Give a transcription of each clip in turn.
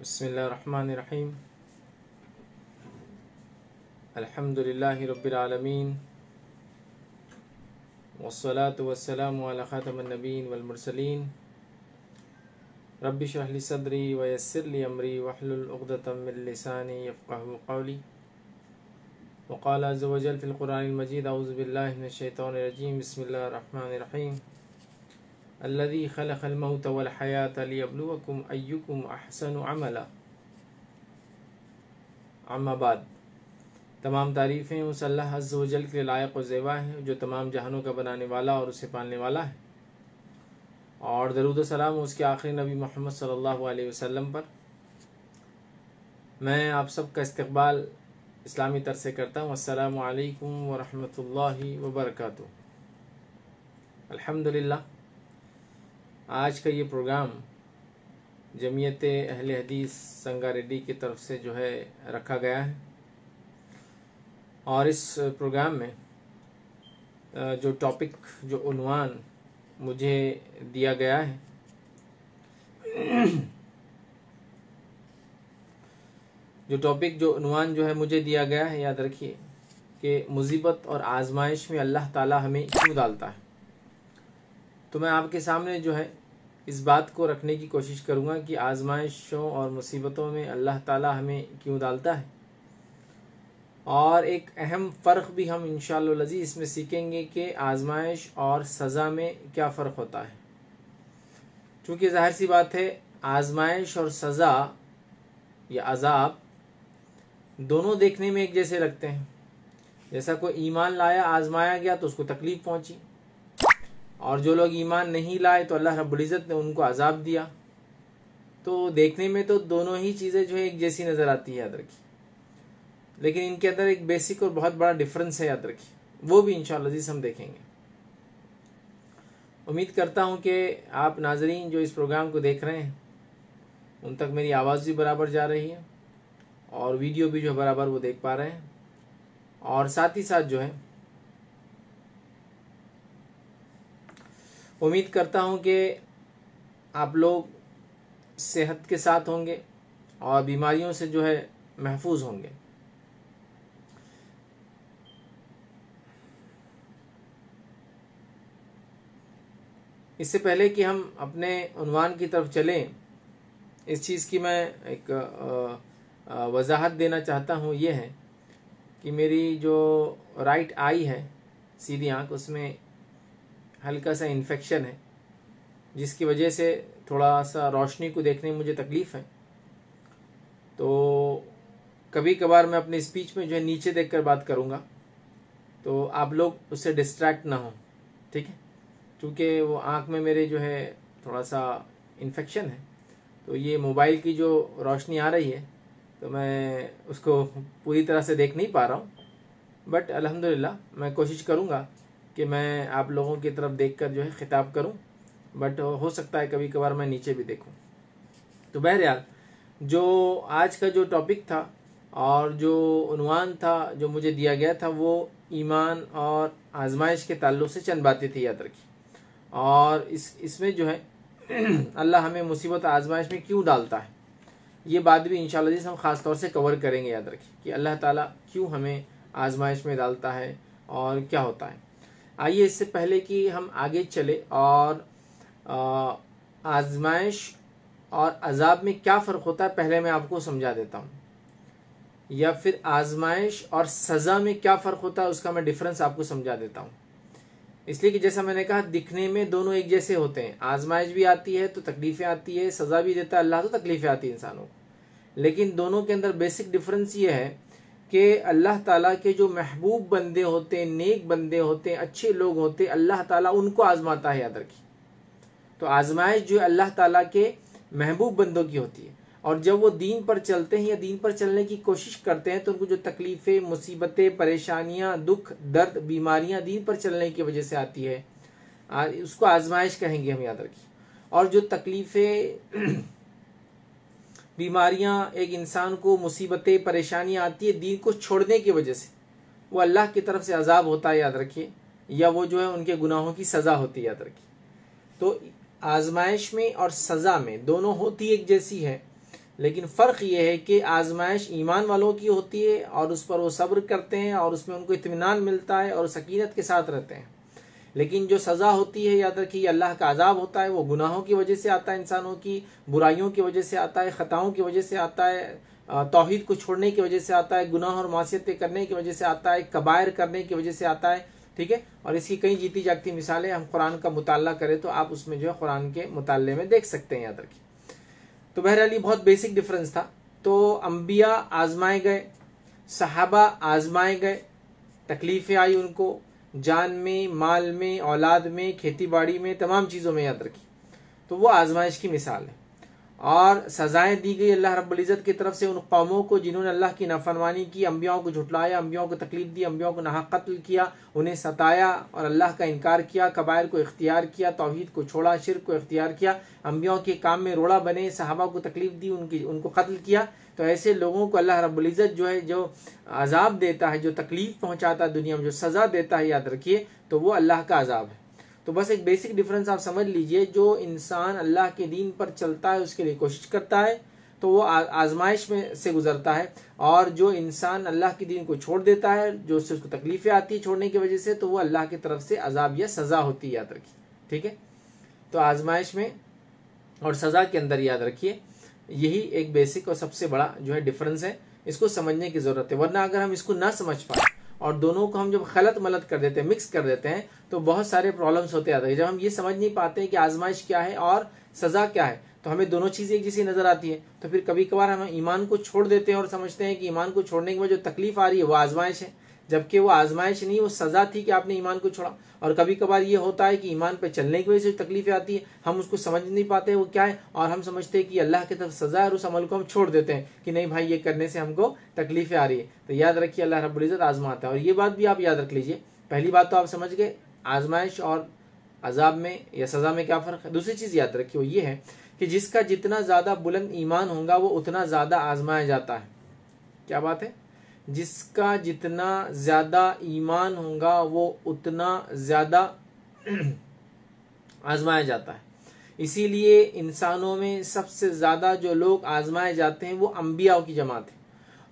बिस्मिल्लाहिर्रहमानिर्रहीम। अल्हम्दुलिल्लाहि रब्बिल आलमीन वस्सलातु वस्सलामु अला खातमिन नबिय्यीन वल मुरसलीन। रब्बि इश्रह ली सदरी व यस्सिर ली अमरी वहलुल उक़दतम मिन लिसानी यफ़क़हू क़ौली। वक़ाल अज़्ज़ व जल्ल फ़िल क़ुरआनिल मजीद अऊज़ु बिल्लाहि मिनश शैतानिर रजीम। बिस्मिल्लाहिर रहमानिर रहीम। अल्लज़ी ख़लक़ल मौत वल हयात लियब्लुवकुम अय्युकुम अहसनु अमला। अम्मा बाद। तमाम तारीफ़ें उस अल्लाह अज़्ज़ व जल के लायक व ज़ेबा है जो तमाम जहानों का बनाने वाला और उसे पालने वाला है। और दरूद व सलाम उसके आखिरी नबी मोहम्मद सल्लल्लाहु अलैहि वसल्लम पर। मैं आप सब का इस्तक़बाल इस्लामी तरह से करता हूँ। अस्सलामु अलैकुम व रहमतुल्लाहि व बरकातुहू। अल्हम्दुलिल्लाह, आज का ये प्रोग्राम जमीयत अहले हदीस संगारेड्डी की तरफ से जो है रखा गया है। और इस प्रोग्राम में जो टॉपिक, जो उन्वान मुझे दिया गया है, जो उन्वान जो है मुझे दिया गया है, याद रखिए कि मुसीबत और आजमाइश में अल्लाह ताला हमें क्यों डालता है। तो मैं आपके सामने जो है इस बात को रखने की कोशिश करूँगा कि आजमाइशों और मुसीबतों में अल्लाह ताला हमें क्यों डालता है। और एक अहम फ़र्क भी हम इंशाअल्लाह लज़ीज़ इसमें सीखेंगे कि आजमाइश और सज़ा में क्या फ़र्क होता है। क्योंकि ज़ाहिर सी बात है, आजमाइश और सज़ा या अज़ाब दोनों देखने में एक जैसे लगते हैं। जैसा कोई ईमान लाया, आजमाया गया तो उसको तकलीफ़ पहुँची, और जो लोग ईमान नहीं लाए तो अल्लाह रब्बुल इज़्ज़त ने उनको अज़ाब दिया। तो देखने में तो दोनों ही चीज़ें जो है एक जैसी नज़र आती है, याद रखिए, लेकिन इनके अंदर एक बेसिक और बहुत बड़ा डिफरेंस है, याद रखिए। वो भी इंशाअल्लाह अज़ीज़ हम देखेंगे। उम्मीद करता हूँ कि आप नाज़रीन जो इस प्रोग्राम को देख रहे हैं उन तक मेरी आवाज़ भी बराबर जा रही है और वीडियो भी जो बराबर वो देख पा रहे हैं। और साथ ही साथ जो है उम्मीद करता हूँ कि आप लोग सेहत के साथ होंगे और बीमारियों से जो है महफूज होंगे। इससे पहले कि हम अपने उन्वान की तरफ चलें, इस चीज़ की मैं एक वजाहत देना चाहता हूँ। ये है कि मेरी जो राइट आई है, सीधी आँख, उसमें हल्का सा इन्फेक्शन है, जिसकी वजह से थोड़ा सा रोशनी को देखने में मुझे तकलीफ़ है। तो कभी कभार मैं अपनी स्पीच में जो है नीचे देखकर बात करूँगा, तो आप लोग उससे डिस्ट्रैक्ट ना हो, ठीक है। क्योंकि वो आँख में मेरे जो है थोड़ा सा इन्फेक्शन है, तो ये मोबाइल की जो रोशनी आ रही है तो मैं उसको पूरी तरह से देख नहीं पा रहा हूँ। बट अल्हम्दुलिल्लाह मैं कोशिश करूँगा कि मैं आप लोगों की तरफ देखकर जो है खिताब करूँ, बट हो सकता है कभी कभार मैं नीचे भी देखूँ। तो बहरहाल, जो आज का जो टॉपिक था और जो उन्वान था जो मुझे दिया गया था, वो ईमान और आजमाइश के ताल्लुक़ से चंद बातें थी, याद रखिए। और इसमें जो है अल्लाह हमें मुसीबत आजमाइश में क्यों डालता है, ये बात भी इंशाअल्लाह हम ख़ास तौर से कवर करेंगे। याद रखिए कि अल्लाह ताला क्यों हमें आजमाइश में डालता है और क्या होता है। आइए, इससे पहले कि हम आगे चले और आजमाइश और अजाब में क्या फ़र्क होता है पहले मैं आपको समझा देता हूँ, या फिर आजमाइश और सज़ा में क्या फ़र्क होता है उसका मैं डिफरेंस आपको समझा देता हूँ। इसलिए कि जैसा मैंने कहा, दिखने में दोनों एक जैसे होते हैं। आजमाइश भी आती है तो तकलीफ़ें आती है, सज़ा भी देता है अल्लाह तो तकलीफ़ें आती है इंसानों को। लेकिन दोनों के अंदर बेसिक डिफरेंस ये है कि अल्लाह ताला के जो महबूब बंदे होते हैं, नेक बंदे होते हैं, अच्छे लोग होते हैं, अल्लाह ताला उनको आजमाता है, याद रखिए। तो आजमाइश जो अल्लाह ताला के महबूब बंदों की होती है और जब वो दीन पर चलते हैं या दीन पर चलने की कोशिश करते हैं तो उनको जो तकलीफ़ें, मुसीबतें, परेशानियां, दुख, दर्द, बीमारियां दीन पर चलने की वजह से आती है, उसको आजमाइश कहेंगे हम, याद रखिए। और जो तकलीफ़ें, बीमारियां एक इंसान को, मुसीबतें, परेशानियां आती है दीन को छोड़ने की वजह से, वो अल्लाह की तरफ से अजाब होता है, याद रखिए, या वो जो है उनके गुनाहों की सज़ा होती है, याद रखिए। तो आजमाइश में और सज़ा में दोनों होती एक जैसी है, लेकिन फ़र्क ये है कि आजमाइश ईमान वालों की होती है और उस पर वो सब्र करते हैं और उसमें उनको इत्मीनान मिलता है और सकीनत के साथ रहते हैं। लेकिन जो सज़ा होती है, याद रखिए, अल्लाह का अजाब होता है, वो गुनाहों की वजह से आता है, इंसानों की बुराइयों की वजह से आता है, ख़ताओं की वजह से आता है, तौहीद को छोड़ने की वजह से आता है, गुनाह और मासियतें करने की वजह से आता है, कबायर करने की वजह से आता है, ठीक है। और इसकी कई जीती जागती मिसालें हम कुरान का मुताला करें तो आप उसमें जो है कुरान के मुताले में देख सकते हैं, याद रखिए। तो बहरहाल ये बहुत बेसिक डिफरेंस था। तो अंबिया आजमाए गए, सहाबा आजमाए गए, तकलीफ़ें आई उनको जान में, माल में, औलाद में, खेती बाड़ी में, तमाम चीज़ों में, याद रखिए। तो वो आजमाइश की मिसाल है। और सज़ाएं दी गई अल्लाह रब्बुल इज़्ज़त की तरफ से उन कौमों को जिन्होंने अल्लाह की नाफरमानी की, अंबियाओं को झुटलाया, अंबियाओं को तकलीफ दी, अंबियाओं को नाहक कत्ल किया, उन्हें सताया और अल्लाह का इनकार किया, कबायर को इख्तियार किया, तौहीद को छोड़ा, शिर्क को इख्तियार किया, अंबियाओं के काम में रोड़ा बने, सहाबा को तकलीफ दी, उनको कत्ल किया। तो ऐसे लोगों को अल्लाह रब्बुल इज़्ज़त जो है, जो अजाब देता है, जो तकलीफ पहुँचाता है दुनिया में, जो सज़ा देता है, याद रखिए, तो वो अल्लाह का अजाब है। तो बस एक बेसिक डिफरेंस आप समझ लीजिए, जो इंसान अल्लाह के दीन पर चलता है उसके लिए कोशिश करता है तो वो आजमाइश में से गुजरता है, और जो इंसान अल्लाह के दीन को छोड़ देता है, जो उससे उसको तकलीफें आती है छोड़ने की वजह से, तो वो अल्लाह की तरफ से अजाब या सज़ा होती है, याद रखिए, ठीक है। तो आजमाइश में और सज़ा के अंदर, याद रखिए, यही एक बेसिक और सबसे बड़ा जो है डिफरेंस है, इसको समझने की ज़रूरत है। वरना अगर हम इसको ना समझ पाए और दोनों को हम जब गलत मलत कर देते हैं, मिक्स कर देते हैं, तो बहुत सारे प्रॉब्लम्स होते आते हैं। जब हम ये समझ नहीं पाते हैं कि आजमाइश क्या है और सज़ा क्या है, तो हमें दोनों चीज़ें एक जैसी नज़र आती है, तो फिर कभी कभार हम ईमान को छोड़ देते हैं और समझते हैं कि ईमान को छोड़ने के बाद जो तकलीफ आ रही है वो आजमाइश है, जबकि वो आजमाइश नहीं, वो सज़ा थी कि आपने ईमान को छोड़ा। और कभी कभार ये होता है कि ईमान पर चलने की वजह से तकलीफें आती है, हम उसको समझ नहीं पाते वो क्या है, और हम समझते हैं कि अल्लाह की तरफ सज़ा है और उस अमल को हम छोड़ देते हैं कि नहीं भाई, ये करने से हमको तकलीफें आ रही है। तो याद रखिए, अल्लाह रब्बुल इज़्ज़त आजमाता है। और ये बात भी आप याद रख लीजिए, पहली बात तो आप समझ गए आजमाइश और अजाब में या सज़ा में क्या फ़र्क है। दूसरी चीज़ याद रखिए, वो ये है कि जिसका जितना ज़्यादा बुलंद ईमान होगा वो उतना ज़्यादा आजमाया जाता है। क्या बात है? जिसका जितना ज़्यादा ईमान होगा वो उतना ज़्यादा आजमाया जाता है। इसीलिए इंसानों में सबसे ज़्यादा जो लोग आजमाए जाते हैं वो अंबियाओं की जमात है,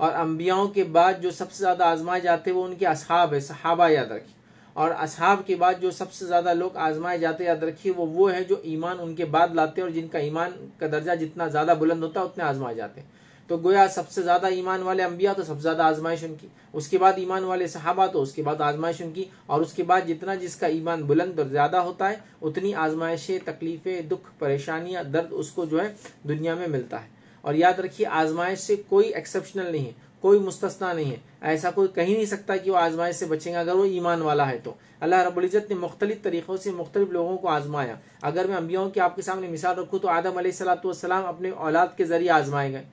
और अंबियाओं के बाद जो सबसे ज़्यादा आजमाए जाते हैं वो उनके असहाब है, सहाबा, याद रखिए। और असहाब के बाद जो सबसे ज़्यादा लोग आजमाए जाते हैं, याद रखिए, वो है जो ईमान उनके बाद लाते हैं, और जिनका ईमान का दर्जा जितना ज़्यादा बुलंद होता है उतने आजमाए जाते हैं। तो गोया सबसे ज़्यादा ईमान वाले अंबिया तो सबसे ज़्यादा आजमाइश उनकी, उसके बाद ईमान वाले सहाबा तो उसके बाद आजमाइश उनकी, और उसके बाद जितना जिसका ईमान बुलंद और ज़्यादा होता है उतनी आजमाइशें, तकलीफ़ें, दुख, परेशानियाँ, दर्द उसको जो है दुनिया में मिलता है। और याद रखिए, आजमाइश से कोई एक्सेप्शनल नहीं है, कोई मुस्तस्ना नहीं है। ऐसा कोई कह नहीं सकता कि वो आजमाइश से बचेंगे अगर वो ईमान वाला है। तो अल्लाह रब्बुल इज़्ज़त ने मुख्तलिफ तरीक़ों से मुख्तलिफ लोगों को आजमाया। अगर मैं अंबियाओं की आपके सामने मिसाल रखूँ तो आदम अलैहिस्सलाम अपने औलाद के ज़रिए आजमाए गए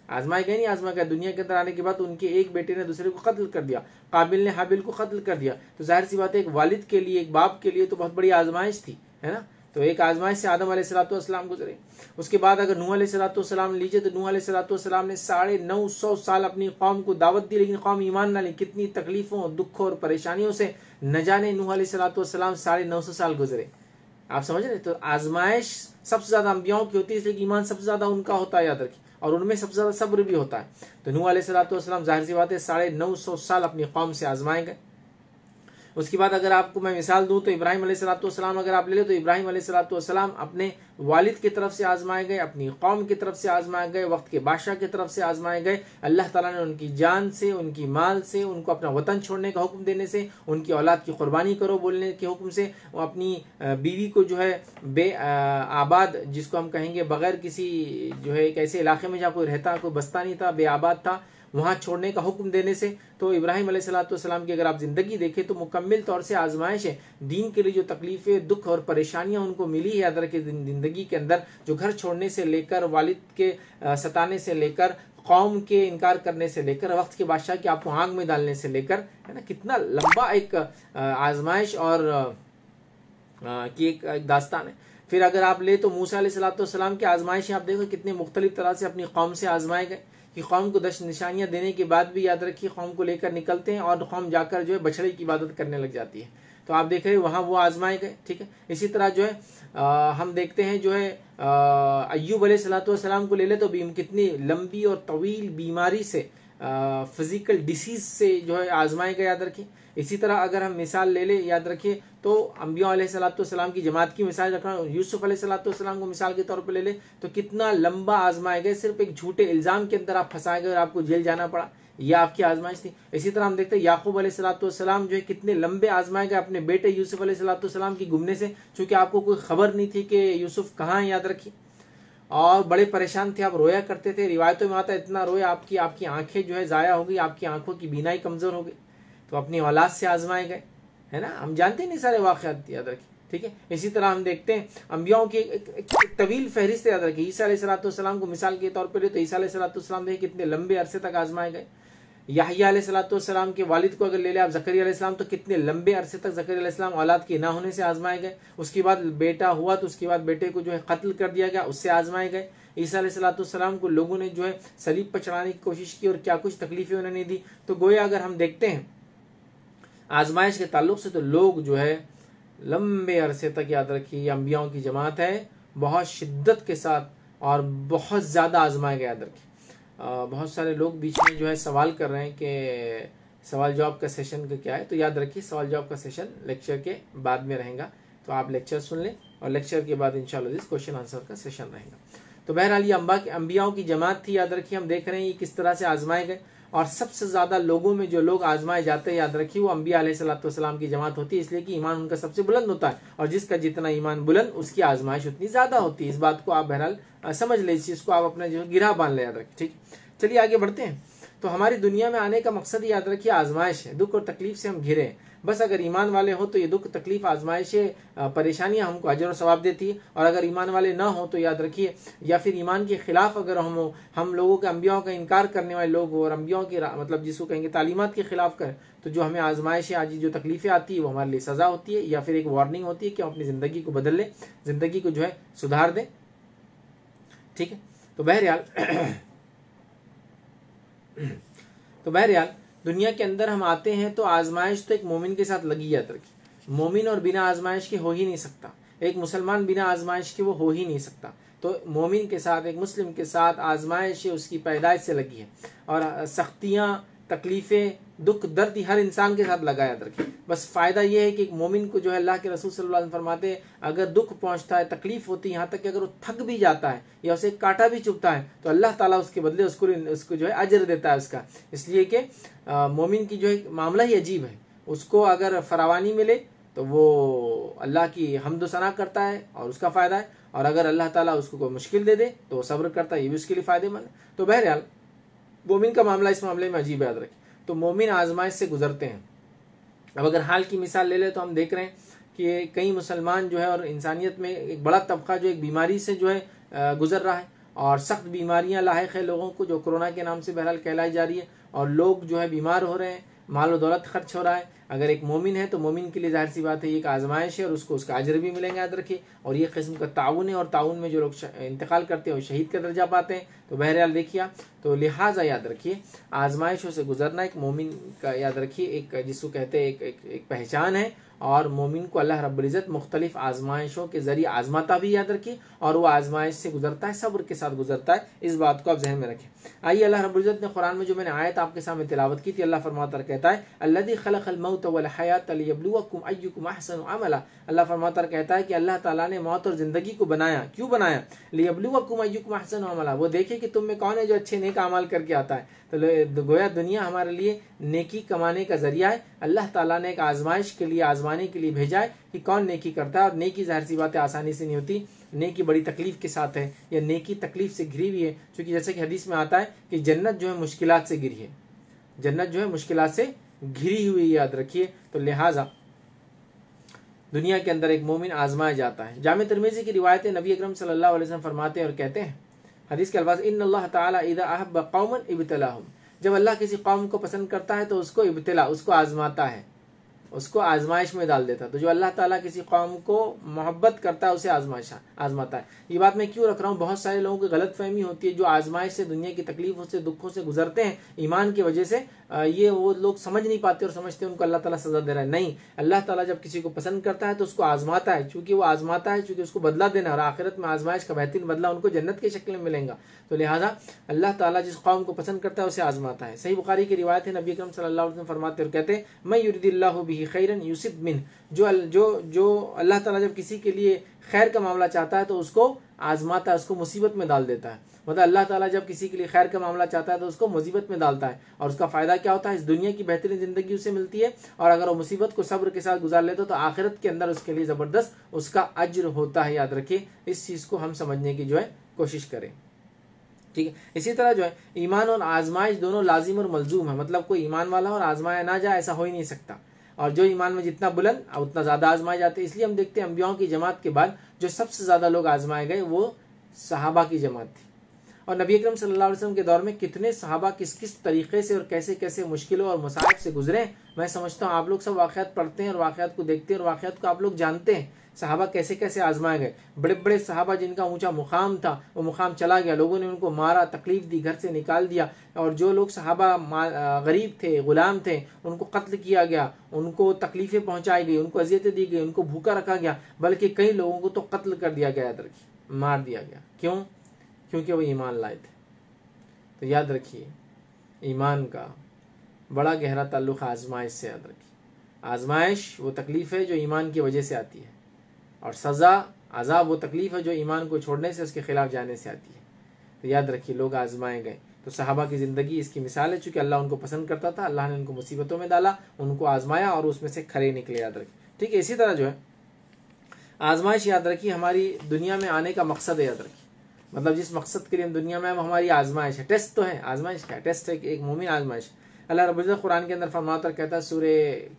नहीं आजमा गए। दुनिया के अंदर आने के बाद उनके एक बेटे ने दूसरे को कत्ल कर दिया, काबिल ने हाबिल को कत्ल कर दिया। तो जाहिर सी बात है, एक वालिद के लिए, एक बाप के लिए तो बहुत बड़ी आजमाइश थी, है ना। तो एक आजमाइश से आदम अलैहिस्सलाम गुजरे। उसके बाद अगर नूह अलैहिस्सलाम लीजिए तो नूह अलैहिस्सलाम ने 950 साल अपनी कौम को दावत दी, लेकिन कौम ईमान ना ली। कितनी तकलीफों, दुखों और परेशानियों से न जाने नूह अलैहिस्सलाम 950 साल गुजरे। आप समझ रहे? तो आजमाइश सबसे ज्यादा अंबियाओं की होती है, इसलिए ईमान सबसे ज्यादा उनका होता है, याद रखिए, और उनमें सबसे ज्यादा सब्र भी होता है। तो नूह अलैहिस्सलाम जाहिर सी बात है 950 साल अपनी कौम से आजमाए गए। उसके बाद अगर आपको मैं मिसाल दूं तो इब्राहिम अलैहिस्सलाम अगर आप ले लो तो इब्राहिम अलैहिस्सलाम अपने वालिद की तरफ से आजमाए गए, अपनी कौम की तरफ से आजमाए गए, वक्त के बादशाह की तरफ से आजमाए गए। अल्लाह ताला ने उनकी जान से, उनकी माल से, उनको अपना वतन छोड़ने का हुक्म देने से, उनकी औलाद की कुर्बानी करो बोलने के हुक्म से, अपनी बीवी को जो है आबाद, जिसको हम कहेंगे बगैर किसी जो है एक ऐसे इलाके में जहाँ कोई रहता, कोई बसता नहीं था, बेआबाद था, वहाँ छोड़ने का हुक्म देने से। तो इब्राहिम अलैहिस्सलाम की अगर आप ज़िंदगी देखें तो मुकम्मिल तौर से आजमाइश है। दीन के लिए जो तकलीफ़ें, दुख और परेशानियाँ उनको मिली है याद रखिए ज़िंदगी के अंदर, जो घर छोड़ने से लेकर, वालिद के सताने से लेकर, कौम के इनकार करने से लेकर, वक्त के बादशाह की आपको आग में डालने से लेकर, है ना, कितना लंबा एक आजमाइश और की एक दास्तान है। फिर अगर आप ले तो मूसा अलैहिस्सलाम की आजमाइश आप देखो कितने मुख्तलिफ तरह से अपनी कौम से आजमाए गए कि कौम को 10 निशानियां देने के बाद भी याद रखिए कौम को लेकर निकलते हैं और कौम जाकर जो है बछड़े की इबादत करने लग जाती है। तो आप देख रहे हैं वहाँ वो आजमाए गए। ठीक है, इसी तरह जो है हम देखते हैं जो है अय्यूब अलैहिस्सलाम को ले ले तो कितनी लंबी और तवील बीमारी से, फिजिकल डिसीज से जो है आजमाए गए याद रखिए। इसी तरह अगर हम मिसाल ले ले याद रखिए तो अंबिया अलैहिस्सलाम की जमात की मिसाल रखना, यूसुफ अलैहिस्सलाम को मिसाल के तौर पर ले ले तो कितना लंबा आजमाए गए, सिर्फ एक झूठे इल्जाम के अंदर आप फंसाए गए और आपको जेल जाना पड़ा, यह आपकी आजमाइश थी। इसी तरह हम देखते हैं याकूब अलैहिस्सलाम जो है कितने लंबे आजमाए गए अपने बेटे यूसुफ अलैहिस्सलाम की गुमने से, चूंकि आपको कोई खबर नहीं थी कि यूसुफ कहाँ है याद रखिए, और बड़े परेशान थे, आप रोया करते थे। रिवायतों में आता है इतना रोया आपकी आंखें जो है जाया हो गई, आपकी आंखों की बीनाई कमजोर हो गई। तो अपनी औलाद से आजमाए गए, है ना, हम जानते नहीं सारे वाक़यात याद रखिए। ठीक है, इसी तरह हम देखते हैं अंबियाओं की एक तवील फहरिस्त याद रखिए। ईसा अलैहिस्सलाम को मिसाल के तौर पर ले तो ईसा अलैहिस्सलाम देखिए कितने लंबे अरसे तक आजमाए गए। याह्या अलैहिस्सलाम के वालिद को अगर ले ले आप ज़करिया अलैहिस्सलाम, तो कितने लंबे अरसे तक ज़करिया अलैहिस्सलाम औलाद के ना होने से आजमाए गए। उसके बाद बेटा हुआ तो उसके बाद बेटे को जो है कत्ल कर दिया गया, उससे आजमाए गए। ईसा अलैहिस्सलाम को लोगों ने जो है सलीब पर चढ़ाने की कोशिश की और क्या कुछ तकलीफें उन्होंने दी। तो गोया अगर हम देखते हैं आजमाइश के ताल्लुक से तो लोग जो है लंबे अरसे तक याद रखिए अंबियाओं की जमात है बहुत शिद्दत के साथ और बहुत ज़्यादा आजमाए गए याद रखिए। बहुत सारे लोग बीच में जो है सवाल कर रहे हैं कि सवाल जवाब का सेशन का क्या है, तो याद रखिए सवाल जवाब का सेशन लेक्चर के बाद में रहेगा, तो आप लेक्चर सुन लें और लेक्चर के बाद इंशाल्लाह दिस क्वेश्चन आंसर का सेशन रहेगा। तो बहरहाल ये अंबियाओं की जमात थी याद रखिए। हम देख रहे हैं ये किस तरह से आजमाए गए और सबसे ज़्यादा लोगों में जो लोग आजमाए जाते हैं याद रखिए वो अंबिया अलैहिस्सलाम की जमात होती है, इसलिए कि ईमान उनका सबसे बुलंद होता है और जिसका जितना ईमान बुलंद उसकी आजमाइश उतनी ज़्यादा होती है। इस बात को आप बहरहाल समझ ले, इस चीज़ को आप अपने जो गिरा बांध ले याद रखिए। ठीक, चलिए आगे बढ़ते हैं। तो हमारी दुनिया में आने का मकसद याद रखिए आजमाइश है, दुख और तकलीफ से हम घिरे हैं। बस अगर ईमान वाले हो तो ये दुख तकलीफ आजमाइशें परेशानियां हमको अजर और सवाब देती है, और अगर ईमान वाले ना हो तो याद रखिए या फिर ईमान के खिलाफ अगर हम लोगों के अंबियाओं का इनकार करने वाले लोग हो और अंबियाओं की मतलब जिसको कहेंगे तालीमात के खिलाफ करें, तो जो हमें आजमाइशें आज जो तकलीफें आती है वो हमारे लिए सज़ा होती है या फिर एक वार्निंग होती है कि हम अपनी ज़िंदगी को बदल लें, ज़िंदगी को जो है सुधार दें। ठीक है, तो बहरहाल दुनिया के अंदर हम आते हैं तो आजमाइश तो एक मोमिन के साथ लगी याद रखिए। मोमिन और बिना आजमाइश के हो ही नहीं सकता, एक मुसलमान बिना आजमाइश के वो हो ही नहीं सकता। तो मोमिन के साथ, एक मुस्लिम के साथ आजमाइश उसकी पैदाइश से लगी है और सख्तियाँ, तकलीफ़ें, दुख, दर्द हर इंसान के साथ लगा याद रखिए। बस फ़ायदा ये है कि एक मोमिन को जो है अल्लाह के रसूल सल्लल्लाहु अलैहि वसल्लम फरमाते हैं अगर दुख पहुंचता है, तकलीफ होती है, यहाँ तक कि अगर वो थक भी जाता है या उसे कांटा भी चुभता है तो अल्लाह ताला उसके बदले उसको जो है अजर देता है उसका। इसलिए कि मोमिन की जो है मामला ही अजीब है, उसको अगर फरावानी मिले तो वो अल्लाह की हम्द सना करता है और उसका फ़ायदा है, और अगर अल्लाह ताला उसको कोई मुश्किल दे दे तो वो सब्र करता है, ये भी उसके लिए फ़ायदेमंद है। तो बहरहाल मोमिन का मामला इस मामले में अजीब याद रखें। तो मोमिन आजमाइश से गुजरते हैं। अब अगर हाल की मिसाल ले ले तो हम देख रहे हैं कि कई मुसलमान जो है और इंसानियत में एक बड़ा तबका जो एक बीमारी से जो है गुजर रहा है और सख्त बीमारियां लायक है लोगों को, जो कोरोना के नाम से बहरहाल कहलाई जा रही है, और लोग जो है बीमार हो रहे हैं, माल और दौलत खर्च हो रहा है। अगर एक मोमिन है तो मोमिन के लिए जाहिर सी बात है ये एक आजमाइश है और उसको उसका अजर भी मिलेंगे याद रखिए, और ये किस्म का ताउन है और ताउन में जो लोग इंतकाल करते हैं वो शहीद का दर्जा पाते हैं। तो बहरहाल देखिए, तो लिहाजा याद रखिए आजमाइशों से गुजरना एक मोमिन का याद रखिए एक जिसको कहते हैं एक पहचान है, और मोमिन को अल्लाह रब्बुल इज़्ज़त मुख्तलिफ आजमाइशों के जरिए आजमाता भी याद रखिए, और वो आजमाइश से गुजरता है, सब्र के साथ गुजरता है। इस बात को आप जहन में रखें। आइए अल्लाह रब्बुल इज़्ज़त ने कुरान में जो मैंने आयत आपके सामने तिलावत की थी, अल्लाह फरमाता कहता है अल्लज़ी खलक़ल मौत वल हयात लियब्लुवकुम अय्युकुम अहसनु अमला। अल्लाह फरमाता कहता है कि अल्लाह ताला ने मौत और ज़िंदगी को बनाया, क्यों बनाया? लियब्लुवकुम अय्युकुम अहसनु अमला, वो देखे कि तुम में कौन है जो अच्छे नेक अमाल करके आता है। तो गोया दुनिया हमारे लिए नेकी कमाने का जरिया है। अल्लाह ताला ने एक आजमाइश के लिए, आजमाने के लिए भेजा है कि कौन नेकी करता है, और नेकी जाहिर सी बात है आसानी से नहीं होती, नेकी बड़ी तकलीफ के साथ है, या नेकी तकलीफ से घिरी हुई है, क्योंकि जैसे कि हदीस में आता है कि जन्नत जो है मुश्किलात से घिरी है, जन्नत जो है मुश्किलात से घिरी हुई, याद रखिए। तो लिहाजा दुनिया के अंदर एक मोमिन आजमाया जाता है। जामे तिरमिज़ी की रिवायत है, नबी अकरम सल्लल्लाहु अलैहि वसल्लम फरमाते हैं और कहते हैं, हदीस के अल्फाज, इन्नल्लाह ताला इज़ा अहब्ब कौमन इब्तलाहुम, जब अल्लाह किसी कौम को पसंद करता है तो उसको इब्तिला, उसको आजमाता है, उसको आजमाइश में डाल देता है। तो जो अल्लाह ताला किसी कौम को मोहब्बत करता है उसे आजमाता है। ये बात मैं क्यों रख रहा हूँ, बहुत सारे लोगों की गलत फहमी होती है, जो आजमाइश से, दुनिया की तकलीफों से, दुखों से गुजरते हैं ईमान की वजह से, ये वो लोग समझ नहीं पाते और समझते हैं उनको अल्लाह ताला सजा दे रहा है। नहीं, अल्लाह ताला जब किसी को पसंद करता है तो उसको आजमाता है, चूंकि वो आजमाता है, चूंकि उसको बदला देना, और आखिरत में आजमाइश का बेहतरीन बदला उनको जन्नत की शक्ल में मिलेगा। तो लिहाजा अल्लाह ताला जिस कौम को पसंद करता है उसे आजमाता है। सही बुखारी की रिवायत है, नबी अकरम सल्लल्लाहु अलैहि वसल्लम फरमाते और कहते हैं, मैं युरिदिल्लाहु बिही खैरन युसिब मिन, जो अल्लाह ताला जब किसी के लिए खैर का मामला चाहता है तो उसको आजमाता है, उसको मुसीबत में डाल देता है। मतलब अल्लाह ताला जब किसी के लिए खैर का मामला चाहता है तो उसको मुसीबत में डालता है, और उसका फायदा क्या होता है, इस दुनिया की बेहतरीन जिंदगी उसे मिलती है, और अगर वो मुसीबत को सब्र के साथ गुजार लेता तो आखिरत के अंदर उसके लिए जबरदस्त उसका अज्र होता है। याद रखिए, इस चीज को हम समझने की जो है कोशिश करें। ठीक है, इसी तरह जो है ईमान और आजमाइश दोनों लाजिम और मलजूम है, मतलब कोई ईमान वाला और आजमाया ना जाए ऐसा हो ही नहीं सकता। और जो ईमान में जितना बुलंद उतना ज्यादा आजमाए जाते हैं। इसलिए हम देखते हैं अंबियाओं की जमात के बाद जो सबसे ज्यादा लोग आजमाए गए वो सहाबा की जमात थी। और नबी अकरम सल्लल्लाहु अलैहि वसल्लम के दौर में कितने सहाबा किस किस तरीके से और कैसे कैसे मुश्किलों और मुसाइब से गुजरे, मैं समझता हूँ आप लोग सब वाक़यात पढ़ते हैं और वाक़यात को देखते हैं और वाक़यात को आप लोग जानते हैं, सहाबा कैसे कैसे आजमाए गए। बड़े बड़े सहाबा जिनका ऊंचा मुकाम था वो मुकाम चला गया, लोगों ने उनको मारा, तकलीफ दी, घर से निकाल दिया। और जो लोग सहाबा गरीब थे, गुलाम थे, उनको कत्ल किया गया, उनको तकलीफें पहुंचाई गई, उनको अजियतें दी गई, उनको भूखा रखा गया, बल्कि कई लोगों को तो कत्ल कर दिया गया, याद रखिए, मार दिया गया। क्यों? क्योंकि वो ईमान लाए थे। तो याद रखिए, ईमान का बड़ा गहरा ताल्लुक आजमाइश से। याद रखिए, आजमाइश वो तकलीफ है जो ईमान की वजह से आती है, और सज़ा अजाब वो तकलीफ है जो ईमान को छोड़ने से, उसके खिलाफ जाने से आती है। तो याद रखिए, लोग आजमाए गए। तो सहाबा की ज़िंदगी इसकी मिसाल है, चूँकि अल्लाह उनको पसंद करता था, अल्लाह ने उनको मुसीबतों में डाला, उनको आजमाया और उसमें से खरे निकले। याद रखिए, ठीक है। इसी तरह जो है आजमाइश, याद रखिए, हमारी दुनिया में आने का मकसद है। याद रखिए, मतलब जिस मकसद के लिए हम दुनिया में है वो हमारी आजमाइश है। टेस्ट तो है, आजमाइश क्या है? टेस्ट है, एक मोमिन आजमाइश। अल्लाह रब्बुल इज़्ज़त कुरान के अंदर फरमाता कहता है, सूरे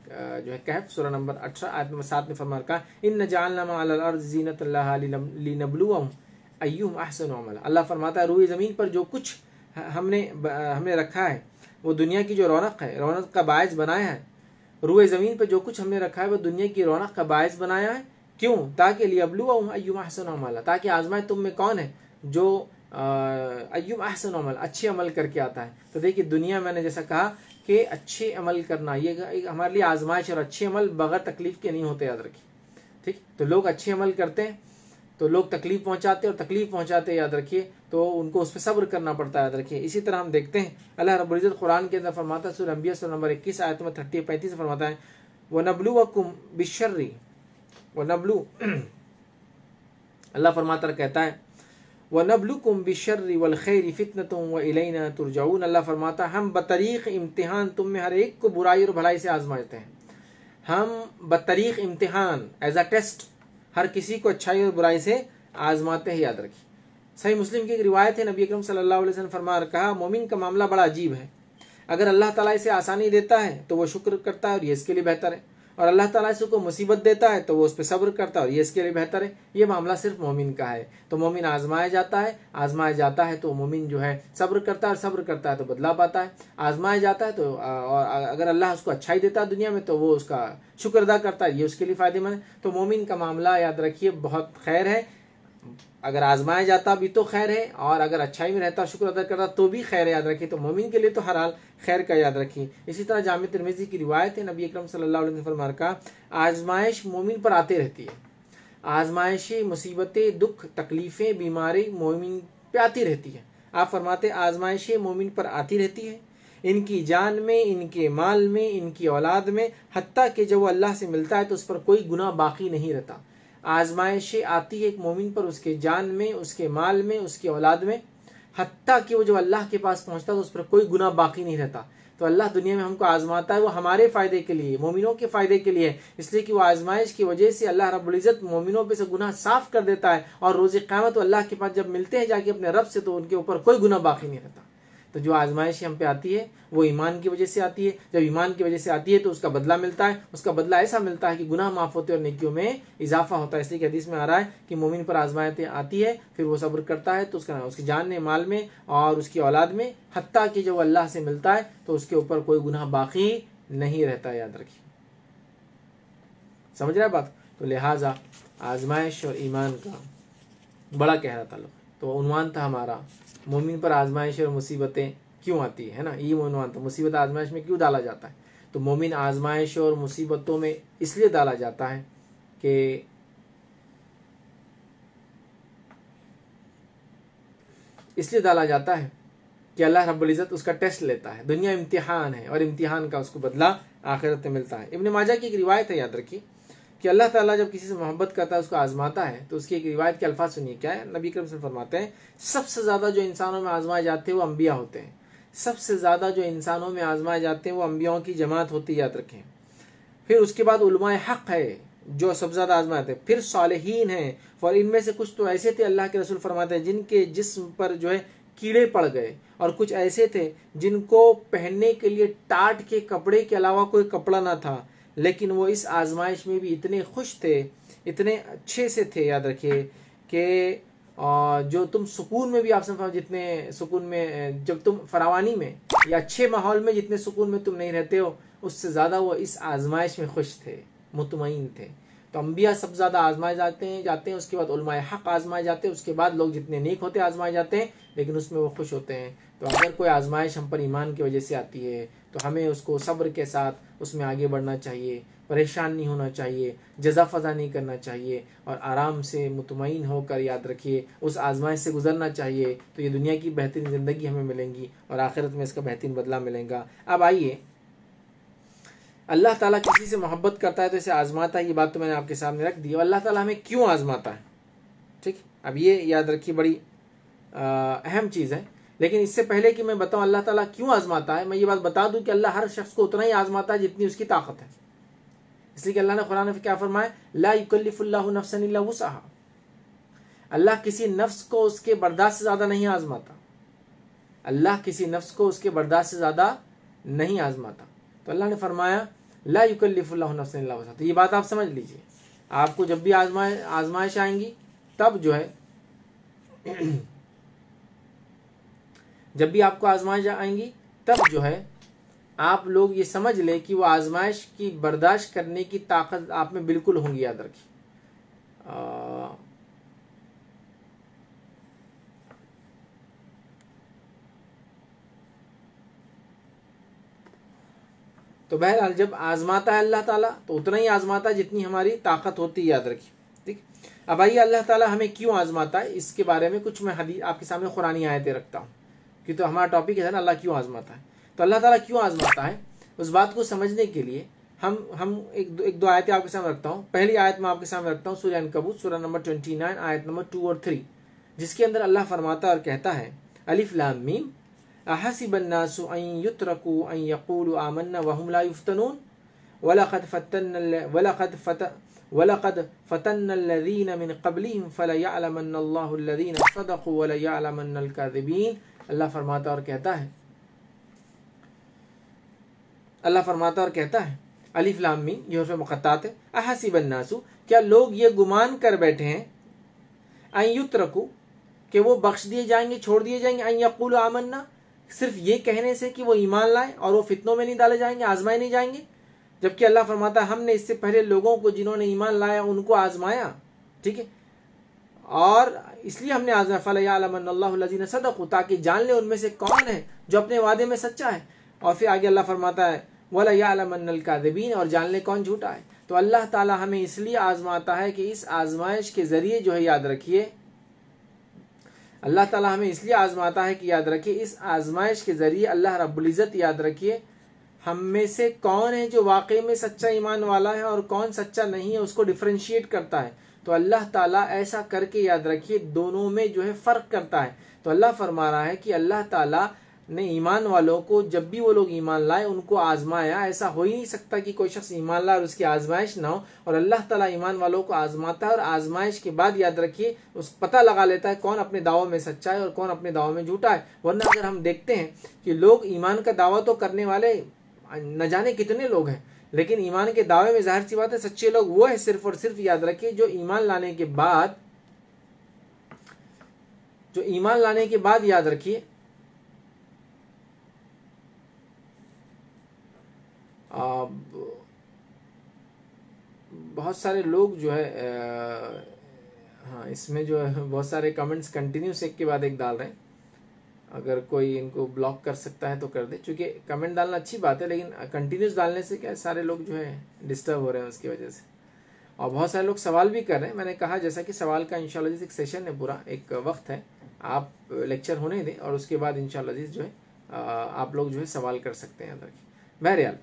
जो है कहफ सूरा नंबर 18 आयत नंबर 7 में फरमाया कहा, इन्ना जअलना मअल अर्ज़ि ज़ीनतन लहा लिनब्लुवहुम अय्युहुम अहसनु अमला। अल्लाह फरमाता है, रूए ज़मीन पर जो कुछ हमने रखा है वो दुनिया की जो रौनक है, रौनक का बायस बनाया है। रूए ज़मीन पर जो कुछ हमने रखा है वो दुनिया की रौनक का बायस बनाया है। क्यों? ताकि लियब्लुवहुम अय्युहुम अहसनु अमला, ताकि आजमाए तुम में कौन है जो अय्युम अहसन अमल, अच्छे अमल करके आता है। तो देखिए, दुनिया मैंने जैसा कहा कि अच्छे अमल करना ये हमारे लिए आजमाइश, और अच्छे अमल बगैर तकलीफ के नहीं होते। याद रखिए, ठीक। तो लोग अच्छे अमल करते हैं तो लोग तकलीफ पहुंचाते हैं, और तकलीफ पहुंचाते, याद रखिए, तो उनको उस पर सब्र करना पड़ता है। याद रखिए, इसी तरह हम देखते हैं अल्लाह रब्बुल इज़्ज़त कुरान के अंदर फरमाता है, सूरह अंबिया सूरह नंबर 21 आयत नंबर 30-35 फरमाता है, वनब्लुवकुम बिश्शर्रि वनब्लु अल्लाह फरमाता कहता है, वनब्लुकुम बिश्शर्रि वल खैरि फितनतुम व इलैना तुरजाऊन। अल्लाह फरमाता, हम बतरीक़ इम्तिहान तुम में हर एक को बुराई और भलाई से आजमाते हैं। हम बतरीक़ इम्तिहान, एज अ टेस्ट, हर किसी को अच्छाई और बुराई से आजमाते हैं। याद रखिए, सही मुस्लिम की एक रिवायत है, नबी अकरम सल्लल्लाहु अलैहि वसल्लम फरमा कहा, मोमिन का मामला बड़ा अजीब है। अगर अल्लाह ताला इसे आसानी देता है तो वो शुक्र करता है और ये इसके लिए बेहतर है, और अल्लाह ताला इसको मुसीबत देता है तो वो उस पर सब्र करता है और ये इसके लिए बेहतर है। ये मामला सिर्फ मोमिन का है। तो मोमिन आजमाया जाता है तो मोमिन जो है सब्र करता है, और सब्र करता है तो बदला पाता है। आजमाया जाता है तो और अगर अल्लाह उसको अच्छाई देता है दुनिया में तो वो उसका शुक्र अदा करता है, ये उसके लिए फायदेमंद है। तो मोमिन का मामला, याद रखिए, बहुत खैर है। अगर आजमाया जाता भी तो खैर है, और अगर अच्छाई में रहता, शुक्र अदा करता तो भी खैर है। याद रखिए, तो मोमिन के लिए तो हर हाल खैर का। याद रखिए, इसी तरह जामे तिरमिज़ी की रिवायत है, नबी अकरम सल्लल्लाहु अलैहि वसल्लम फरमाया का, आजमाइश मोमिन पर आते रहती है। आजमाइशें, मुसीबतें, दुख, तकलीफ़ें, बीमारी मोमिन पे आती रहती है। आप फरमाते, आजमाइशें मोमिन पर आती रहती है, इनकी जान में, इनके माल में, इनकी औलाद में, हत्ता कि जब वो अल्लाह से मिलता है तो उस पर कोई गुनाह बाकी नहीं रहता। आजमाइशें आती है एक मोमिन पर उसके जान में, उसके माल में, उसकी औलाद में, हत्ता कि वो जब अल्लाह के पास पहुंचता है तो उस पर कोई गुनाह बाकी नहीं रहता। तो अल्लाह दुनिया में हमको आजमाता है, वो हमारे फ़ायदे के लिए, मोमिनों के फ़ायदे के लिए, इसलिए कि वो आजमाइश की वजह से अल्लाह रब्बुल इज़्ज़त मोमिनों पे से गुनाह साफ़ कर देता है, और रोज़ क़यामत अल्लाह के पास जब मिलते हैं जाके अपने रब से, तो उनके ऊपर कोई गुनाह बाकी नहीं रहता। तो जो आजमाइश हम पे आती है वो ईमान की वजह से आती है। जब ईमान की वजह से आती है तो उसका बदला मिलता है, उसका बदला ऐसा मिलता है कि गुनाह माफ़ होते हैं और नेकियों में इजाफा होता है। इसलिए कि हदीस में आ रहा है कि मोमिन पर आजमायतें आती है, फिर वो सब्र करता है तो उसकी जान में, माल में और उसकी औलाद में, हत्ता कि जब अल्लाह से मिलता है तो उसके ऊपर कोई गुनाह बाकी नहीं रहता। याद रखिए, समझ रहे हैं बात। तो लिहाजा आजमाइश और ईमान का बड़ा गहरा ताल्लुक। तो उन्वान था हमारा, मोमिन पर आजमाइश और मुसीबतें क्यों आती है ना, ये उन्वान था। मुसीबत आजमाइश में क्यों डाला जाता है? तो मोमिन आजमाइश और मुसीबतों में इसलिए डाला जाता है कि अल्लाह रब्बुल इज़्ज़त उसका टेस्ट लेता है। दुनिया इम्तिहान है और इम्तिहान का उसको बदला आखिरत में मिलता है। इब्न माजा की एक रिवायत है, याद रखिए, कि अल्लाह ताला जब किसी से मोहब्बत करता है, उसको आजमाता है, तो उसकी एक रिवायत के अल्फाज सुनिए क्या है। नबी करीम सल्लल्लाहु अलैहि वसल्लम फरमाते हैं, सबसे ज़्यादा जो इंसानों में आजमाए जाते हैं वो अम्बिया होते हैं। सबसे ज़्यादा जो इंसानों में आजमाए जाते हैं वो अम्बियाओं की जमात होती है, याद रखें। फिर उसके बाद उलमाए हक़ है जो सबसे ज़्यादा आजमाते हैं, फिर सालिहीन हैं, और इनमें से कुछ तो ऐसे थे, अल्लाह के रसूल फरमाते हैं, जिनके जिस्म पर जो है कीड़े पड़ गए, और कुछ ऐसे थे जिनको पहनने के लिए टाट के कपड़े के अलावा कोई कपड़ा ना था, लेकिन वो इस आजमाइश में भी इतने खुश थे, इतने अच्छे से थे, याद रखिए, कि जो तुम सुकून में भी, आप समझो जितने सुकून में, जब तुम फरावानी में या अच्छे माहौल में जितने सुकून में तुम नहीं रहते हो, उससे ज़्यादा वो इस आजमाइश में खुश थे, मुतमईन थे। तो अम्बिया सब ज़्यादा आजमाए जाते हैं, उसके बाद उलमाए हक़ आजमाए जाते हैं, उसके बाद लोग जितने नेक होते आजमाए जाते हैं, लेकिन उसमें वो खुश होते हैं। तो अगर कोई आजमाइश हम पर ईमान की वजह से आती है तो हमें उसको सब्र के साथ उसमें आगे बढ़ना चाहिए, परेशान नहीं होना चाहिए, जज़ा फ़ज़ा नहीं करना चाहिए, और आराम से मुतमईन होकर, याद रखिए, उस आजमाइश से गुजरना चाहिए। तो ये दुनिया की बेहतरीन ज़िंदगी हमें मिलेंगी और आखिरत में इसका बेहतरीन बदला मिलेगा। अब आइए, अल्लाह ताला किसी से मोहब्बत करता है तो इसे आजमाता है, ये बात तो मैंने आपके सामने रख दी। अल्लाह ताला हमें क्यों आजमाता है, ठीक। अब ये याद रखिए, बड़ी अहम चीज़ है। लेकिन इससे पहले कि मैं बताऊं अल्लाह ताला क्यों आजमाता है, मैं ये बात बता दूं कि अल्लाह हर शख्स को उतना ही आजमाता है जितनी उसकी ताकत है। इसलिए कि अल्लाह ने कुरान में क्या फरमाया, ला युकल्लिफुल्लाहु नफ्सन इल्ला वुसअहा। अल्लाह किसी नफ्स को उसके बर्दाश्त से ज़्यादा नहीं आजमाता। अल्लाह किसी नफ्स को उसके बर्दाश्त से ज़्यादा नहीं आजमाता। तो अल्लाह ने फरमाया, ला युकल्लिफुल्लाहु नफ्सन इल्ला वुसअहा। तो ये बात आप समझ लीजिए, आपको जब भी आजमाइश आएंगी, तब जो है जब भी आपको आजमाइश आएंगी, तब जो है आप लोग ये समझ लें कि वो आजमाइश की बर्दाश्त करने की ताकत आप में बिल्कुल होंगी। याद रखिए, तो बहरहाल जब आजमाता है अल्लाह ताला तो उतना ही आजमाता है जितनी हमारी ताकत होती है, याद रखिए, ठीक। अब आइए, अल्लाह ताला हमें क्यों आजमाता है, इसके बारे में कुछ मैं हदीस आपके सामने कुरानी आयतें रखता हूँ, कि तो हमारा टॉपिक है ना, अल्लाह क्यों आजमाता है। तो अल्लाह ताला क्यों आजमाता है, उस बात को समझने के लिए हम एक दो आयतें आपके सामने रखता हूँ। पहली आयत मैं आपके सामने रखता हूँ, सूरह अनकबूत, सूरह नंबर 29, आयत नंबर 2 और 3, जिसके अंदर अल्लाह फरमाता और कहता है, अलिफ लाम मीम अहसिबन्नासु अन युत्रकू अन यक़ूलू आमन्ना वहुम ला युफ्तनून वलक़द फ़तन्नल्लज़ीना मिन क़ब्लिहिम फ़लयअलमन्नल्लाहुल्लज़ीना सदक़ू वलयअलमन्नल काज़िबीन। अल्लाह फरमाता और कहता है, अलिफ लाम मीम, ये हर्फ़ मुक़त्तात है। अहसिबन्नासु, क्या लोग ये गुमान कर बैठे हैं, अन युत्रकू, कि वो बख्श दिए जाएंगे, छोड़ दिए जाएंगे, अन यक़ूलू आमन्ना, सिर्फ ये कहने से कि वो ईमान लाए और वो फितनों में नहीं डाले जाएंगे, आजमाए नहीं जाएंगे। जबकि अल्लाह फरमाता है, हमने इससे पहले लोगों को जिन्होंने ईमान लाया उनको आजमाया, ठीक है, और इसलिए हमने आजमाया, फ़लयअलमन्नल्लाहुल्लज़ीना सदक़ू, ताकि जान ले उनमें से कौन है जो अपने वादे में सच्चा है। और फिर आगे अल्लाह फरमाता है, वलयअलमन्नल काज़िबीन, और जान ले कौन झूठा है। तो अल्लाह ताला हमें इसलिए आजमाता है कि इस आजमाइश के ज़रिए जो है, याद रखिए, अल्लाह ताला हमें इसलिए आजमाता है कि याद रखिए, इस आजमाइश के ज़रिए अल्लाह रब्बुल इज़्ज़त, याद रखिए, हम में से कौन है जो वाकई में सच्चा ईमान वाला है और कौन सच्चा नहीं है, उसको डिफ्रेंशिएट करता है। तो अल्लाह ताला ऐसा करके, याद रखिए, दोनों में जो है फ़र्क करता है। तो अल्लाह फरमा रहा है कि अल्लाह ताला ने ईमान वालों को जब भी वो लोग ईमान लाए उनको आजमाया। ऐसा हो ही नहीं सकता कि कोई शख्स ईमान लाए और उसकी आजमाइश ना हो, और अल्लाह ताला ईमान वालों को आजमाता है और आजमाइश के बाद याद रखिए उस पता लगा लेता है कौन अपने दावों में सच्चा है और कौन अपने दावों में झूठा है। वरना अगर हम देखते हैं कि लोग ईमान का दावा तो करने वाले न जाने कितने लोग हैं, लेकिन ईमान के दावे में जाहिर सी बात है सच्चे लोग वो है सिर्फ और सिर्फ, याद रखिए, जो ईमान लाने के बाद याद रखिए बहुत सारे लोग जो है हाँ, इसमें जो है बहुत सारे कमेंट्स कंटिन्यूस एक के बाद एक डाल रहे हैं। अगर कोई इनको ब्लॉक कर सकता है तो कर दे, क्योंकि कमेंट डालना अच्छी बात है लेकिन कंटिन्यूस डालने से क्या सारे लोग जो है डिस्टर्ब हो रहे हैं उसकी वजह से। और बहुत सारे लोग सवाल भी कर रहे हैं। मैंने कहा जैसा कि सवाल का इंशाल्लाह जिस एक सेशन है, पूरा एक वक्त है, आप लेक्चर होने दें और उसके बाद इंशाल्लाह जिस जो है आप लोग जो है सवाल कर सकते हैं। बहरहाल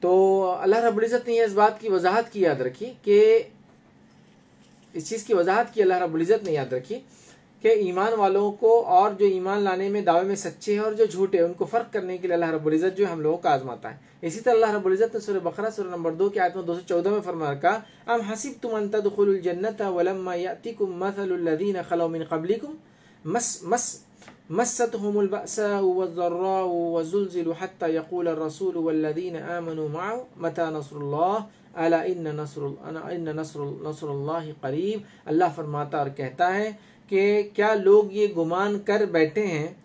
तो अल्लाह रब्बुल इज़्ज़त ने इस बात की वजाहत की, याद रखिए कि इस चीज़ की वजाहत की अल्लाह रब्बुल इज़्ज़त ने, याद रखिए कि ईमान वालों को और जो ईमान लाने में दावे में सच्चे हैं और जो झूठे हैं उनको फ़र्क करने के लिए अल्लाह रब्बुल इज़्ज़त जो हम लोगों को आजमाता है। इसी तरह अल्लाह रब्बुल इज़्ज़त ने सूरह बकरा सूरह नंबर 2 की आयत में 214 में फरमाया का अम हसिबतुम अन तदखुलुल जन्नता वलम्मा यातिकुम मसलुल लज़ीना खलौ मिन क़ब्लिकुम मस्सतहुमुल बअसाउ वज़्ज़र्राउ वज़ुल्ज़िलू हत्ता यक़ूल अर्रसूलु वल्लज़ीना आमनू मअहु मता नस्रुल्लाह अला इन्न नस्रुल्लाहि क़रीब। अल्लाह फरमाता और कहता है कि क्या लोग ये गुमान कर बैठे हैं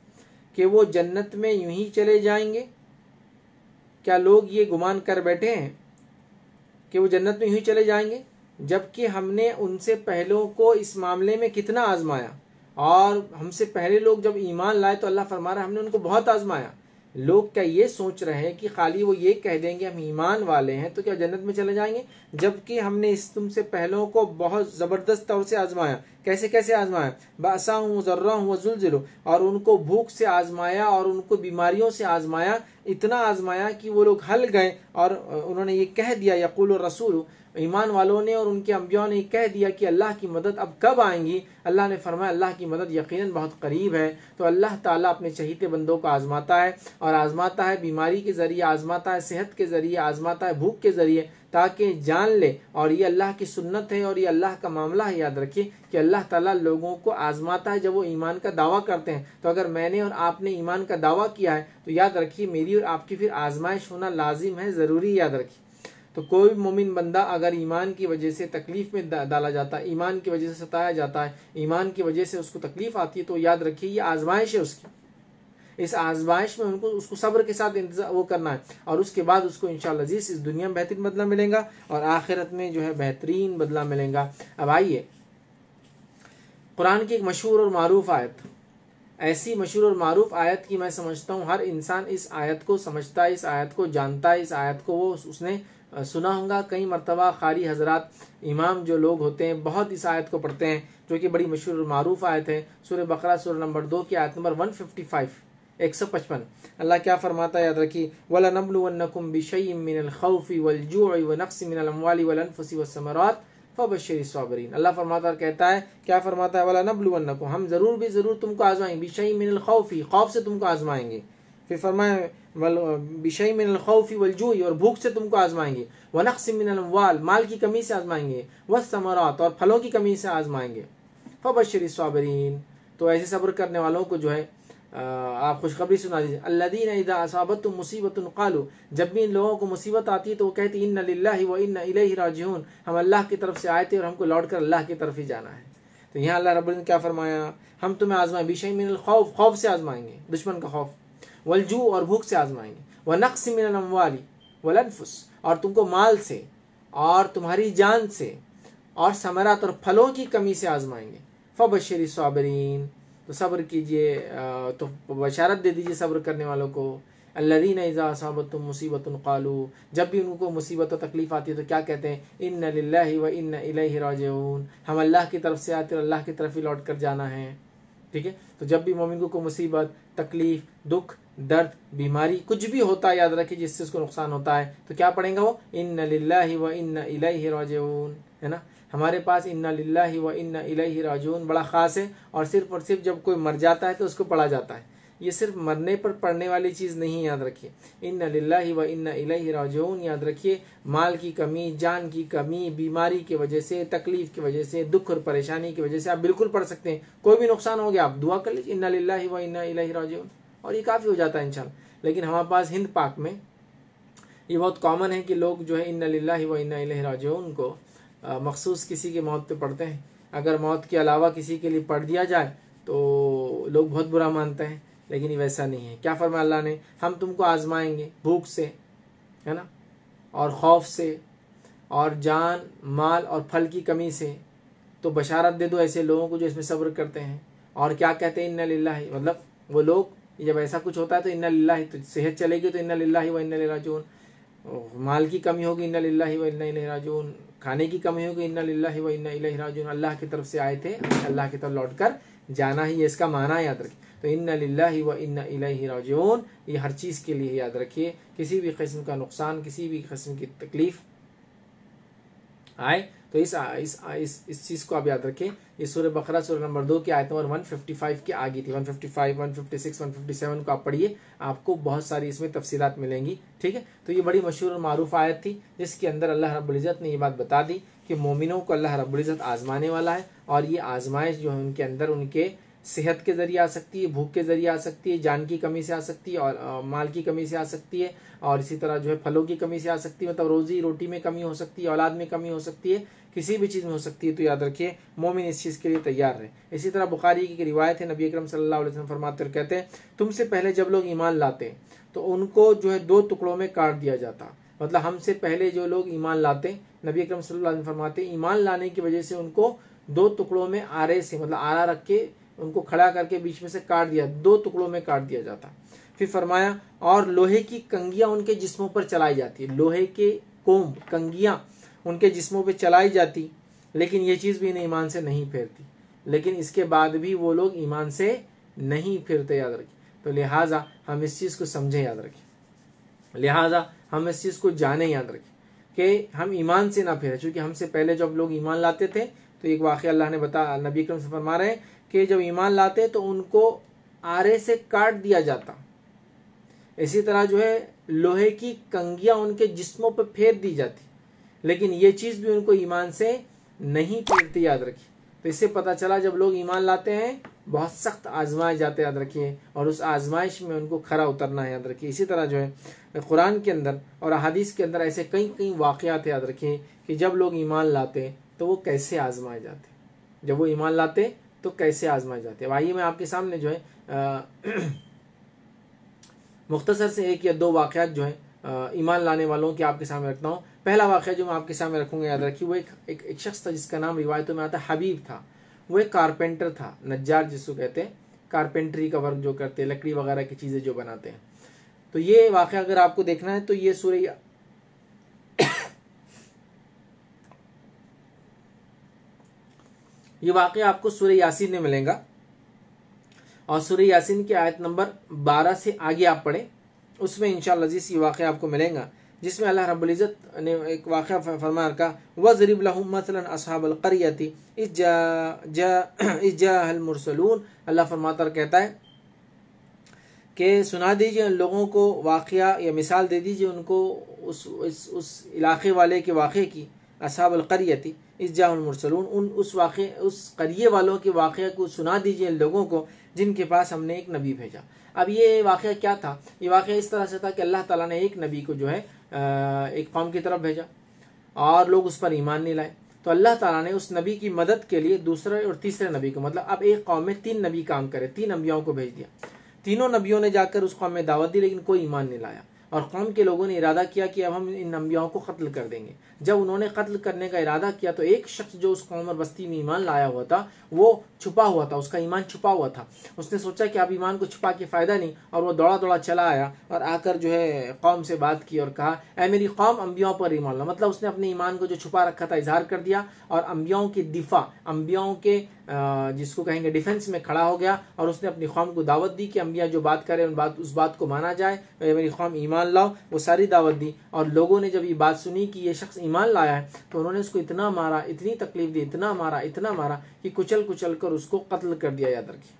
कि वो जन्नत में यूं ही चले जाएंगे? क्या लोग ये गुमान कर बैठे हैं कि वो जन्नत में यूं ही चले जाएंगे, जबकि हमने उनसे पहलों को इस मामले में कितना आजमाया। और हमसे पहले लोग जब ईमान लाए तो अल्लाह फरमा रहा है हमने उनको बहुत आजमाया। लोग क्या ये सोच रहे हैं कि खाली वो ये कह देंगे हम ईमान वाले हैं तो क्या जन्नत में चले जाएंगे, जबकि हमने इस तुमसे पहलों को बहुत ज़बरदस्त तौर से आजमाया। कैसे कैसे आजमाया? बासाहु ज़र्राहु वज़ुल्ज़िलू, और उनको भूख से आजमाया और उनको बीमारियों से आजमाया, इतना आजमाया कि वो लोग हल गए और उन्होंने ये कह दिया यक़ूलु रसूल, ईमान वालों ने और उनके अंबिया ने कह दिया कि अल्लाह की मदद अब कब आएंगी। अल्लाह ने फरमाया अल्लाह की मदद यकीनन बहुत करीब है। तो अल्लाह ताला अपने चहीते बंदों को आजमाता है, और आजमाता है बीमारी के ज़रिए, आजमाता है सेहत के ज़रिए, आजमाता है भूख के ज़रिए, ताकि जान ले। और ये अल्लाह की सुन्नत है और ये अल्लाह का मामला है। याद रखिए कि अल्लाह ताला लोगों को आजमाता है जब वो ईमान का दावा करते हैं। तो अगर मैंने और आपने ईमान का दावा किया है तो याद रखिए मेरी और आपकी फिर आजमाइश होना लाजिम है, ज़रूरी। याद रखिए तो कोई मोमिन बंदा अगर ईमान की वजह से तकलीफ में डाला जाता है, ईमान की वजह से सताया जाता है, ईमान की वजह से उसको तकलीफ आती है, तो याद रखिए ये आजमाइश है उसकी। इस आजमाइश में उसको सब्र के साथ इंतजार वो करना है, और उसके बाद उसको इंशाअल्लाह इस दुनिया में बेहतरीन बदला मिलेगा और आखिरत में जो है बेहतरीन बदला मिलेगा। अब आइए कुरान की एक मशहूर और मारूफ आयत, ऐसी मशहूर और मारूफ आयत की मैं समझता हूँ हर इंसान इस आयत को समझता है, इस आयत को जानता है, इस आयत को वो उसने सुना होगा कई मरतबा। कारी हजरात इमाम जो लोग होते हैं बहुत इस आयत को पढ़ते हैं, जो कि बड़ी मशहूर और मारूफ आयत है। सूरह बकरा सूरह नंबर 2 की आयत नंबर 155 अल्लाह क्या फरमाता है, याद रखिए वलनब्लुवन्नकुम बिशैइन मिनल खौफि वल जु'i व नक्सिन मिनल अमवालि वल अनफुसि वस समरात फबश्शिरिस साबिरीन। अल्लाह फरमाता और कहता है, क्या फरमाता है, वलनब्लुवन्नकुम, हम जरूर भी जरूर तुमको आजमाएंगे, बिशैइन मिनल खौफि, खौफ से तुमको आजमाएंगे। फिर फरमाए बिशै मिनल खौफि वल जु'i, और भूख से तुमको आजमाएंगे, व नक्सिन मिनल अमवाल, माल की कमी से आजमाएंगे, वस समरात, और फलों की कमी से आजमाएंगे, फबश्शिरिस साबिरीन, तो ऐसे सब्र करने वालों को जो है आप खुशखबरी सुना दीजिए। अल्लज़ीना इज़ा असाबतहुम मुसीबतुन क़ालू, जब भी इन लोगों को मुसीबत आती है तो वो कहते हैं इन्ना लिल्लाहि व इन्ना इलैहि राजिऊन, हम अल्लाह की तरफ से आए थे और हमको लौट कर अल्लाह की तरफ ही जाना है। तो यहाँ अल्लाह रब्बुल ने क्या फरमाया, हम तुम्हें आजमाएं बिशै मिनल खौफ, खौफ से आजमाएंगे, दुश्मन का खौफ, वल जू, और भूख से आजमाएंगे, व नक्स मिनल अमवाली वल अनफुस, और तुमको माल से और तुम्हारी जान से, और समरात, और फलों की कमी से आजमाएंगे, फबश्शिरिस साबिरीन, तो सब्र कीजिए, तो बशारत दे दीजिए सब्र करने वालों को। अल्लज़ीना इज़ा असाबतहुम मुसीबतुन क़ालू, जब भी उनको मुसीबत और तकलीफ आती है तो क्या कहते हैं, इन्ना लिल्लाहि व इन्ना इलैहि राजिऊन, हम अल्लाह की तरफ से आते और अल्लाह की तरफ ही लौट कर जाना है। ठीक है, तो जब भी मोमिन को मुसीबत, तकलीफ, दुख, दर्द, बीमारी कुछ भी होता है, याद रखिए जिससे उसको नुकसान होता है, तो क्या पढ़ेंगे वो, इन्ना लिल्लाहि व इन्ना इलैहि राजिऊन, है ना। हमारे पास इन्ना लिल्लाहि व इन्ना इलैहि राजिऊन बड़ा ख़ास है, और सिर्फ जब कोई मर जाता है तो उसको पढ़ा जाता है। ये सिर्फ मरने पर पड़ने वाली चीज़ नहीं, याद रखिए। इन्ना लिल्लाहि व इन्ना इलैहि राजिऊन, याद रखिए। माल की कमी, जान की कमी, बीमारी की वजह से, तकलीफ की वजह से, दुख और परेशानी की वजह से आप बिल्कुल पढ़ सकते हैं। कोई भी नुकसान हो गया आप दुआ कर लीजिए, इन्ना लिल्लाहि व इन्ना इलैहि राजिऊन, और ये काफ़ी हो जाता है इंशाल्लाह। लेकिन हमारे पास हिंद पाक में ये बहुत कॉमन है कि लोग जो है इन्ना लिल्लाहि व इन्ना इलैहि राजिऊन को मखसूस किसी की मौत पे पढ़ते हैं। अगर मौत के अलावा किसी के लिए पढ़ दिया जाए तो लोग बहुत बुरा मानते हैं, लेकिन ये वैसा नहीं है। क्या फरमाया अल्लाह ने, हम तुमको आजमाएंगे भूख से, है ना, और खौफ से, और जान माल और फल की कमी से, तो बशारत दे दो ऐसे लोगों को जो इसमें सब्र करते हैं। और क्या कहते हैं, इन्ना लिल्लाहि, मतलब वो लोग जब ऐसा कुछ होता है तो इन्ना लिल्लाहि, तो सेहत चलेगी तो इन्ना लिल्लाहि व इन्ना इलैहि राजिऊन, माल की कमी होगी इन्ना लिल्लाहि व इन्ना इलैहि राजिऊन, खाने की कमी होगी इन्ना लिल्लाहि व इन्ना इलैहि राजिऊन। अल्लाह की तरफ से आए थे, अल्लाह की तरफ लौटकर जाना ही इसका माना है, याद रखिए। तो इन्ना लिल्लाहि व इन्ना इलैहि राजिऊन ये हर चीज़ के लिए याद रखिए। किसी भी किस्म का नुकसान, किसी भी किस्म की तकलीफ आए तो इस चीज़ को आप याद रखें। ये सूरह बकरा सूरह नंबर 2 की आयत नंबर 155 के आगे थी। 155, 156, 157 को आप पढ़िए, आपको बहुत सारी इसमें तफसीलात मिलेंगी, ठीक है। तो ये बड़ी मशहूर और मारूफ आयत थी, जिसके अंदर अल्लाह रब्बुल इज़्ज़त ने ये बात बता दी कि मोमिनों को अल्लाह रब्बुल इज़्ज़त आजमाने वाला है। और ये आजमाइश जो है उनके अंदर उनके सेहत के ज़रिए आ सकती है, भूख के ज़रिए आ सकती है, जान की कमी से आ सकती है, और माल की कमी से आ सकती है, और इसी तरह जो है फलों की कमी से आ सकती है, मतलब रोज़ी रोटी में कमी हो सकती है, औलाद में कमी हो सकती है, किसी भी चीज़ में हो सकती है। तो याद रखिए मोमिन इस चीज़ के लिए तैयार रहे। इसी तरह बुखारी की रिवायत है, नबी अकरम सल्लल्लाहु अलैहि वसल्लम फरमाते और कहते हैं, तुमसे पहले जब लोग ईमान लाते तो उनको जो है 2 टुकड़ों में काट दिया जाता। मतलब हमसे पहले जो लोग ईमान लाते, नबी अकरम सल्लल्लाहु अलैहि वसल्लम फरमाते ईमान लाने की वजह से उनको 2 टुकड़ों में आरे से, मतलब आरा रख के उनको खड़ा करके बीच में से काट दिया, 2 टुकड़ों में काट दिया जाता। फिर फरमाया और लोहे की कंगियां उनके जिस्मों पर चलाई जाती है, लोहे के कोम कंगियां उनके जिस्मों पर चलाई जाती, लेकिन ये चीज़ भी इन्हें ईमान से नहीं फेरती। लेकिन इसके बाद भी वो लोग ईमान से नहीं फिरते, याद रखिए। तो लिहाजा हम इस चीज़ को समझें, याद रखिए, लिहाजा हम इस चीज़ को जाने, याद रखें कि हम ईमान से ना फिरें। क्योंकि हमसे पहले जब लोग ईमान लाते थे तो एक वाक़या अल्लाह ने बता, नबी अकरम से फरमा रहे हैं कि जब ईमान लाते तो उनको आरे से काट दिया जाता। इसी तरह जो है लोहे की कंगियां उनके जिस्मों पर फेर दी जाती, लेकिन ये चीज़ भी उनको ईमान से नहीं फेरती, याद रखिए। तो इससे पता चला जब लोग ईमान लाते हैं बहुत सख्त आजमाए जाते, याद रखिए, और उस आजमाइश में उनको खरा उतरना है, याद रखिए। इसी तरह जो है कुरान के अंदर और अहादीस के अंदर ऐसे कई कई वाक़यात, याद रखिए, कि जब लोग ईमान लाते तो वो कैसे आजमाए जाते, जब वो ईमान लाते तो कैसे आजमाए जाते। अब आइए मैं आपके सामने जो है मुख्तसर से 1 या 2 वाक़यात जो है ईमान लाने वालों के आपके सामने रखता हूँ। पहला वाक़या जो मैं आपके सामने रखूँगा, याद रखिए, वो एक शख्स था जिसका नाम रिवायतों में आता है हबीब था। वो एक कारपेंटर था, नज्जार जिसको कहते हैं, कारपेंट्री का वर्क जो करते हैं, लकड़ी वगैरह की चीज़ें जो बनाते हैं। तो ये वाक़या अगर आपको देखना है तो ये सूरह ये वाक़या आपको सूरह यासीन में मिलेगा, और सूरह यासीन की आयत नंबर 12 से आगे आप पढ़ें, उसमें इंशाअल्लाह अज़ीज़ ये वाक़या आपको मिलेगा, जिसमें अल्लाह रब्बुल इज़्ज़त ने एक वाक़या फरमाया का वज़रिब लहुम मसलन अस्हाबल क़रियति इज़ जाअल मुरसलून। अल्लाह फरमाता कहता है कि सुना दीजिए उन लोगों को वाक़या या मिसाल दे दीजिए उनको उस इलाक़े वाले के वाक़े की, अस्हाबल क़रियति इज़ जाअल मुरसलून, उस क़रिये वालों के वाक़े को सुना दीजिए लोगों को जिनके पास हमने एक नबी भेजा। अब ये वाक़या क्या था, ये वाक़या इस तरह से था कि अल्लाह ताला ने एक नबी को जो है एक कौम की तरफ भेजा और लोग उस पर ईमान नहीं लाए। तो अल्लाह ताला ने उस नबी की मदद के लिए दूसरे और तीसरे नबी को, मतलब अब एक कौम में 3 नबी काम करे, 3 अंबियाओं को भेज दिया। तीनों नबियों ने जाकर उस कौम में दावत दी, लेकिन कोई ईमान नहीं लाया। और कौम के लोगों ने इरादा किया कि अब हम इन अंबियाओं को कत्ल कर देंगे। जब उन्होंने कत्ल करने का इरादा किया तो एक शख्स जो उस कौम और बस्ती में ईमान लाया हुआ था वो छुपा हुआ था, उसका ईमान छुपा हुआ था। उसने सोचा कि अब ईमान को छुपा के फ़ायदा नहीं, और वो दौड़ा दौड़ा चला आया और आकर जो है कौम से बात की और कहा, ऐ मेरी कौम अंबियाओं पर ईमान ला। मतलब उसने अपने ईमान को जो छुपा रखा था इजहार कर दिया, और अंबियाओं की दिफा, अंबियाओं के जिसको कहेंगे डिफेंस में खड़ा हो गया, और उसने अपनी कौम को दावत दी कि अंबिया जो बात करें उस बात को माना जाए, मेरी कौम ईमान लाओ। वो सारी दावत दी, और लोगों ने जब ये बात सुनी कि ये शख्स ईमान लाया है तो उन्होंने उसको इतना मारा, इतनी तकलीफ दी, इतना मारा कि कुचल कुचल कर उसको कत्ल कर दिया। याद रखिए,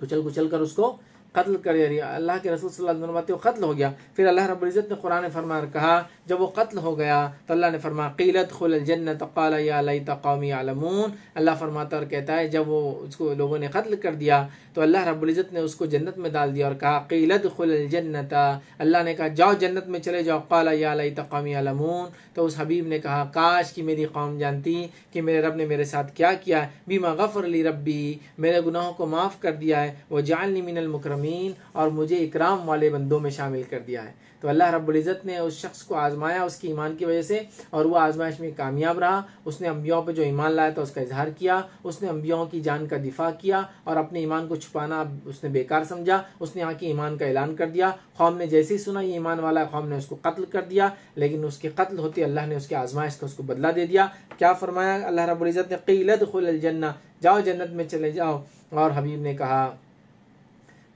कुचल कुचल कर उसको कत्ल कर दिया। अल्लाह के रसूल सल्लल्लाहु अलैहि वसल्लम वो कत्ल हो गया। फिर अल्लाह रब्बुल इज़्ज़त ने कुरान में फरमाया कहा, जब वो कत्ल हो गया तो अल्लाह ने फरमाया क़ील उदख़ुल जन्नत क़ाल या लैत क़ौमी यअलमून। अल्लाह फरमाता और कहता है जब वो उसको लोगों ने कत्ल कर दिया तो अल्लाह रब्बुल इज़्ज़त ने उसको जन्नत में डाल दिया और कहा क़ील उदख़ुल जन्नत, अल्लाह ने कहा जाओ जन्नत में चले जाओ। क़ाल या लैत क़ौमी यअलमून, तो उस हबीब ने कहा काश कि मेरी कौम जानती कि मेरे रब ने मेरे साथ क्या किया है। बिमा गफ़र ली रब्बी, मेरे गुनाहों को माफ़ कर दिया है। वो जअलनी मिनल मुकरमीन, और मुझे इकराम वाले बंदों में शामिल कर दिया है। तो अल्लाह रब्बुल इज़्ज़त ने उस शख्स को आजमाया उसकी ईमान की वजह से, और वो आजमाइश में कामयाब रहा। उसने अंबियाओं पे जो ईमान लाया था उसका इजहार किया, उसने अंबियाओं की जान का दिफा किया और अपने ईमान को छुपाना उसने बेकार समझा। उसने यहाँ की ईमान का ऐलान कर दिया। कौम ने जैसे ही सुना ये ईमान वाला है, कौम ने उसको कत्ल कर दिया। लेकिन उसके कत्ल होते अल्लाह ने उसके आजमाइश का उसको बदला दे दिया। क्या फरमाया अल्लाह रब्बुल इज़्ज़त ने, क़ील उदख़ुल जन्नह, जाओ जन्नत में चले जाओ। और हबीब ने कहा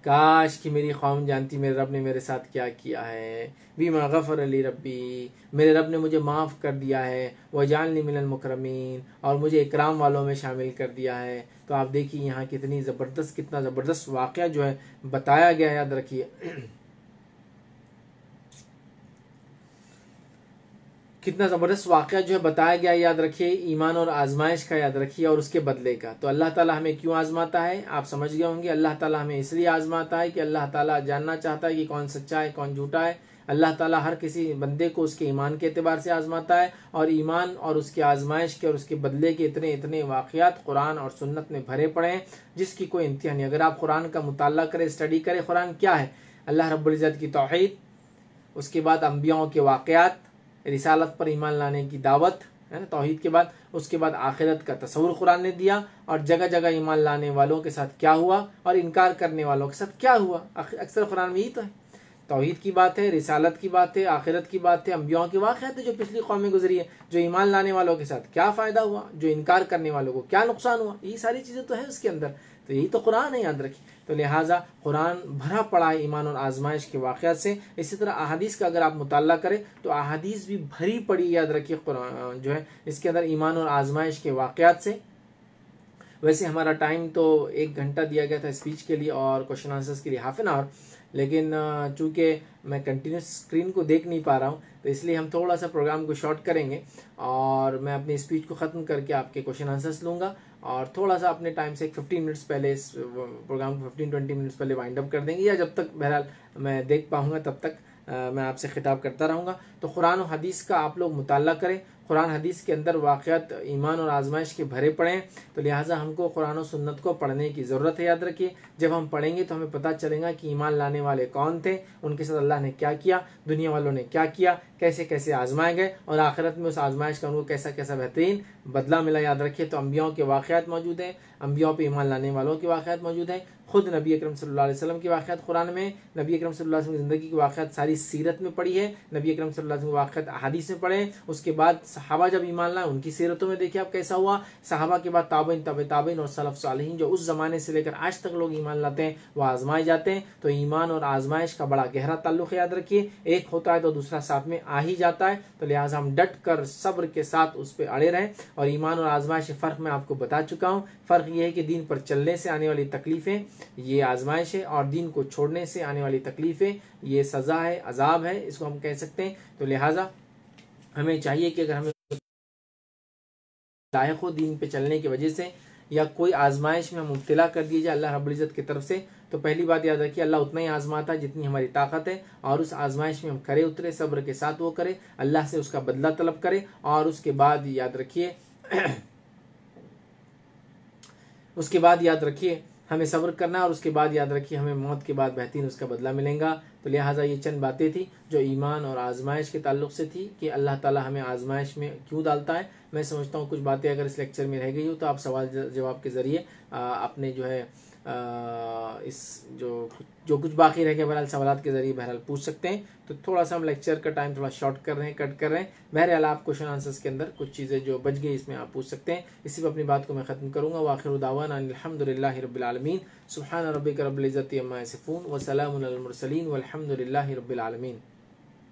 काश कि मेरी कौम जानती मेरे रब ने मेरे साथ क्या किया है। बिमा गफ़र अली रब्बी, मेरे रब ने मुझे माफ़ कर दिया है। वजअलनी मिनल मुकरमीन, और मुझे इकराम वालों में शामिल कर दिया है। तो आप देखिए यहाँ कितना ज़बरदस्त वाक़या जो है बताया गया, याद रखिए कितना ज़बरदस्त वाक़या जो है बताया गया, याद रखिए ईमान और आजमाइश का, याद रखिए और उसके बदले का। तो अल्लाह ताला हमें क्यों आजमाता है आप समझ गए होंगे। अल्लाह ताला हमें इसलिए आजमाता है कि अल्लाह ताला जानना चाहता है कि कौन सच्चा है कौन झूठा है। अल्लाह ताला हर किसी बंदे को उसके ईमान के एतबार से आजमाता है, और ईमान और उसके आजमाइश के और उसके बदले के इतने इतने वाक़यात कुरान और सुन्नत में भरे पड़े हैं जिसकी कोई इंतहा नहीं। अगर आप कुरान का मुताला करें, स्टडी करें, कुरान क्या है, अल्लाह रब्बुल इज़्ज़त की तौहीद, उसके बाद अंबियाओं के वाक़यात, रिसालत पर ईमान लाने की दावत है ना, तौहीद के बाद उसके बाद आखिरत का तस्वुर कुरान ने दिया, और जगह जगह ईमान लाने वालों के साथ क्या हुआ और इनकार करने वालों के साथ क्या हुआ। अक्सर कुरान में यही तो है, तौहीद की बात है, रिसालत की बात है, आखिरत की बात है, अंबियाओं की वाक़यात है जो पिछली कौमें गुजरी है। जो ईमान लाने वालों के साथ क्या फ़ायदा हुआ, जो इनकार करने वालों को क्या नुकसान हुआ, ये सारी चीज़ें तो है उसके अंदर। तो यही तो कुरान है, याद रखिए। तो लिहाजा कुरान भरा पड़ा है ईमान और आजमाइश के वाक़यात से। इसी तरह अहादीस का अगर आप मुताला करें तो अहादीस भी भरी पड़ी, याद रखिए, कुरान जो है इसके अंदर ईमान और आजमाइश के वाक़यात से। वैसे हमारा टाइम तो 1 घंटा दिया गया था स्पीच के लिए और क्वेश्चन आंसर्स के लिए हाफ एन आवर, लेकिन चूँकि मैं कंटिन्यूस स्क्रीन को देख नहीं पा रहा हूँ तो इसलिए हम थोड़ा सा प्रोग्राम को शॉर्ट करेंगे, और मैं अपनी स्पीच को ख़त्म करके आपके क्वेश्चन आंसर्स लूँगा, और थोड़ा सा अपने टाइम से 15 मिनट्स पहले इस प्रोग्राम को 15-20 मिनट्स पहले वाइंड अप कर देंगे, या जब तक बहरहाल मैं देख पाऊँगा तब तक मैं आपसे खिताब करता रहूँगा। तो कुरान और हदीस का आप लोग मुताला करें। कुरान हदीस के अंदर वाक़यात ईमान और आजमाइश के भरे पड़े हैं, तो लिहाजा हमको कुरान और सुन्नत को पढ़ने की ज़रूरत है। याद रखिए जब हम पढ़ेंगे तो हमें पता चलेगा कि ईमान लाने वाले कौन थे, उनके साथ अल्लाह ने क्या किया, दुनिया वालों ने क्या किया, कैसे कैसे आजमाए गए, और आखिरत में उस आजमाइश का उनको कैसा कैसा बेहतरीन बदला मिला। याद रखिए तो अंबियाओं के वाक़यात मौजूद हैं, अंबियाओं पर ईमान लाने वालों के वाक़यात मौजूद हैं, खुद नबी अकरम सल्लल्लाहु अलैहि वसल्लम की वाक़यात कुरान में, नबी अकरम सल्लल्लाहु अलैहि वसल्लम की ज़िंदगी की वाक़यात सारी सीरत में पड़ी है, नबी अकरम सल्लल्लाहु अलैहि वसल्लम की वाक़यात अहादीस में पढ़े। उसके बाद सहाबा जब ईमान लाए उनकी सीरतों में देखिए आप कैसा हुआ। सहाबा के बाद ताबईन, तबे ताबईन और सलफ़ सालिहीन जो उस ज़माने से लेकर आज तक लोग ईमान लाते हैं वह आजमाए जाते हैं। तो ईमान और आजमाइश का बड़ा गहरा ताल्लुक़ है, याद रखिए, एक होता है तो दूसरा साथ में आ ही जाता है। तो लिहाजा हम डट कर सब्र के साथ उस पर अड़े रहें। और ईमान और आजमाइश के फ़र्क मैं आपको बता चुका हूँ। फ़र्क ये है कि दीन पर चलने से आने वाली तकलीफ़ें ये आजमाइश है, और दीन को छोड़ने से आने वाली तकलीफ़ें ये सज़ा है, अजाब है, इसको हम कह सकते हैं। तो लिहाजा हमें चाहिए कि अगर हमें लायक हो दीन पे चलने की वजह से या कोई आजमाइश में हम मुब्तला कर दिए जाए अल्लाह रब्बुल इज़्ज़त की तरफ से, तो पहली बात याद रखिए अल्लाह उतना ही आजमाता है जितनी हमारी ताकत है, और उस आजमाइश में हम खरे उतरे, सब्र के साथ वो करें, अल्लाह से उसका बदला तलब करें। और उसके बाद याद रखिए उसके बाद याद रखिए हमें सब्र करना है, और उसके बाद याद रखिए हमें मौत के बाद बेहतरीन उसका बदला मिलेगा। तो लिहाजा ये चंद बातें थी जो ईमान और आजमाइश के ताल्लुक से थी कि अल्लाह ताला हमें आजमाइश में क्यों डालता है। मैं समझता हूँ कुछ बातें अगर इस लेक्चर में रह गई हो तो आप सवाल जवाब के ज़रिए अपने जो है इस जो कुछ बाकी रह गया बहरहाल सवालात के ज़रिए बहरहाल पूछ सकते हैं। तो थोड़ा सा हम लेक्चर का टाइम थोड़ा शॉर्ट कर रहे हैं, कट कर रहे हैं। बहरहाल आप क्वेश्चन आंसर्स के अंदर कुछ चीज़ें जो बच गई इसमें आप पूछ सकते हैं। इसी पर अपनी बात को मैं ख़त्म करूँगा। व आखिरु दावाना अल्हम्दुलिल्लाहि रब्बिल आलमीन। सुब्हान रब्बिका रब्बिल इज़्ज़ति अम्मा यसिफून व सलामुन अलल मुरसलीन वल्हम्दुलिल्लाहि रब्बिल आलमीन।